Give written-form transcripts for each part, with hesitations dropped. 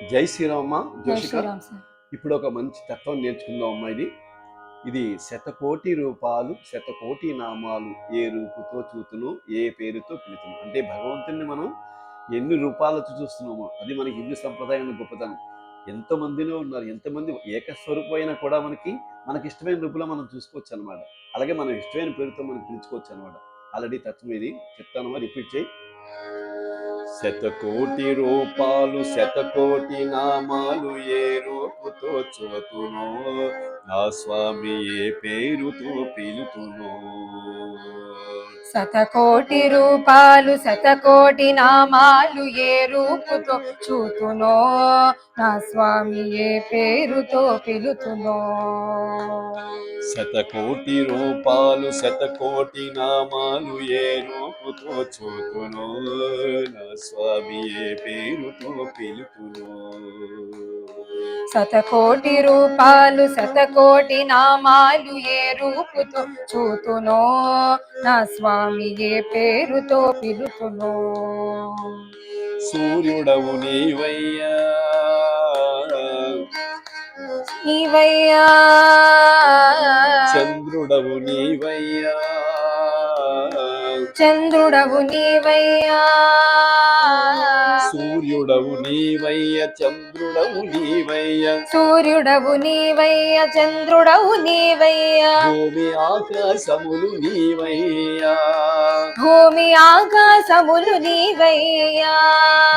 జై శ్రీరామ్మ జై జోషిక. శ్రీరామ్ సార్. ఇప్పుడు ఒక మంచి తత్వం నేర్చుకుందాం అమ్మా. ఇది శతకోటి రూపాలు శతకోటి నామాలు ఏ రూపుతో చూతును ఏ పేరుతో పిలుతును. అంటే భగవంతుని మనం ఎన్ని రూపాలతో చూస్తున్నామో అది మనకి హిందూ సంప్రదాయంలో గొప్పతనం. ఎంతమందిలో ఉన్నారు, ఎంతమంది ఏకస్వరూపమైనా కూడా మనకి ఇష్టమైన రూపంలో మనం చూసుకోవచ్చు అనమాట. అలాగే మనం ఇష్టమైన పేరుతో మనం పిలుచుకోవచ్చు అనమాట. ఆల్రెడీ తత్వం ఇది చెప్తానమ్మా, రిపీట్ చేయి. శతకోటి రూపాలు శతకోటి నామాలు ఏ రూపుతో చూతునో నా స్వామి ఏ పేరుతో పిలుతునో. శతకోటి రూపాలు శతకోటి నామాలు ఏ రూపుతో చూతునో నా స్వామి ఏ పేరుతో పిలుతునో. శతకోటి రూపాలు శతకోటి నామాలు ఏ రూపుతో చూతునో నా స్వామి ఏ పేరుతో పిలుతునో. శతకోటి రూపాలు శతకోటి నామాలు ఏ రూపుతో చూతునో నా స్వామి ఏ పేరుతో పిలుతునో. సూర్యుడవు నీవయ్యా నీవయ్యా, చంద్రుడవు నీవయ్యా చంద్రుడవు నీవయ్యా, సూర్యుడవు నీవయ్య చంద్రుడవు నీవయ్య, సూర్యుడవు నీవయ్య చంద్రుడవు నీవయ్యా, భూమి ఆకాశములు నీవయ్యా, భూమి ఆకాశములు నీవయ్యా,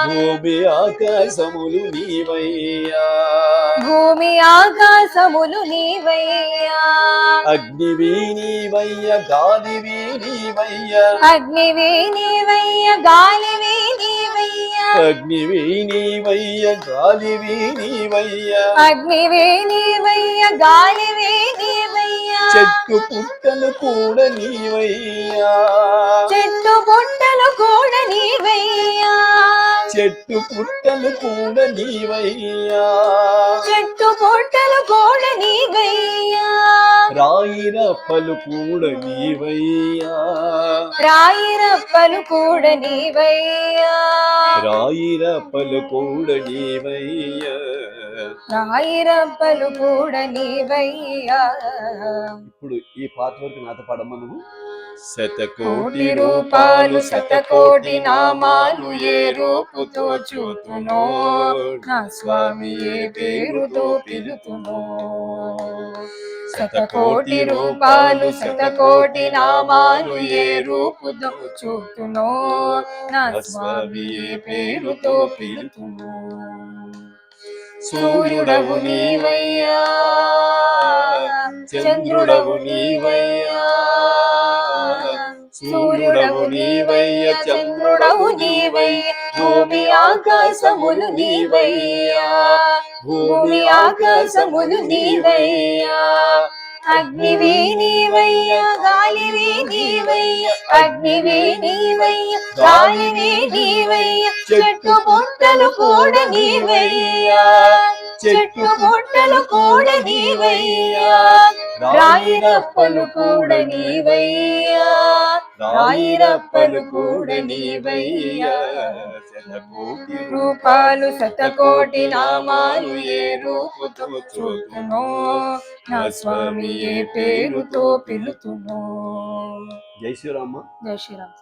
భూమి ఆకాశములు నీవయ్యా, భూమి ఆకాశములు నీవయ్యా, అగ్నివి నీవయ్య గాలివి నీవయ్య, అగ్నివి నీవయ్య గాలివి నీవయ్యా, అగ్నివి నీవయ్య గాలివి నీవయ్య, అగ్నివి నీవయ్య గాలివి నీవయ్యా, చెట్టు పుట్టలు కూడా నీవయ్యా, చెట్టు పుట్టలు కూడా నీవయ్యా, చెట్టు పుట్టలు కూడా నీవయ్యా, చెట్టు పుట్టలు కూడా నీవయ్యా, రాయిరప్పలు కూడా నీవయ్యా, రాయిరప్పలు కూడా నీవయ్యా, రాయిరప్పలు కూడా నీవయ్యా, రాయిరప్పలు కూడా నీవయ్యా. ఇప్పుడు ఈ పాట వరకు నాతో పాడమ్మా నువ్వు. శతకోటి రూపాలు శతకోటి నామాలు ఏ రూపుతో చూతునో నా స్వామి ఏ పేరుతో పిలుతునో. శతకోటి రూపాలు శతకోటి నామాలు ఏ రూపుతో చూతునో నా స్వామి ఏ పేరుతో పిలుతునో. సూర్యుడవు నీవయ్యా, చంద్రుడవు నీవయ్యా, సూర్యుడవు నీవయ్య చంద్రుడవు నీవయ్య, భూమి ఆకాశములు నీవయ్యా, భూమి ఆకాశములు నీవయ్యా, అగ్నివి నీవయ్య గాలివి నీవయ్య, అగ్నివి నీవయ్య గాలివి నీవయ్య, చెట్టు పుట్టలు కూడా నీవయ్యా, చెట్టు పుట్టలు కూడా నీవయ్యా, రాయిరప్పలు కూడా నీవయ్యా, రాయిరప్పలు కూడా నీవయ్యా. శతకోటి రూపాలు శతకోటి నామాలు ఏ రూపుతో చూతునో నా స్వామి ఏ పేరుతో పిలుతునో. జై శ్రీరామ్మ. జై శ్రీరామ్.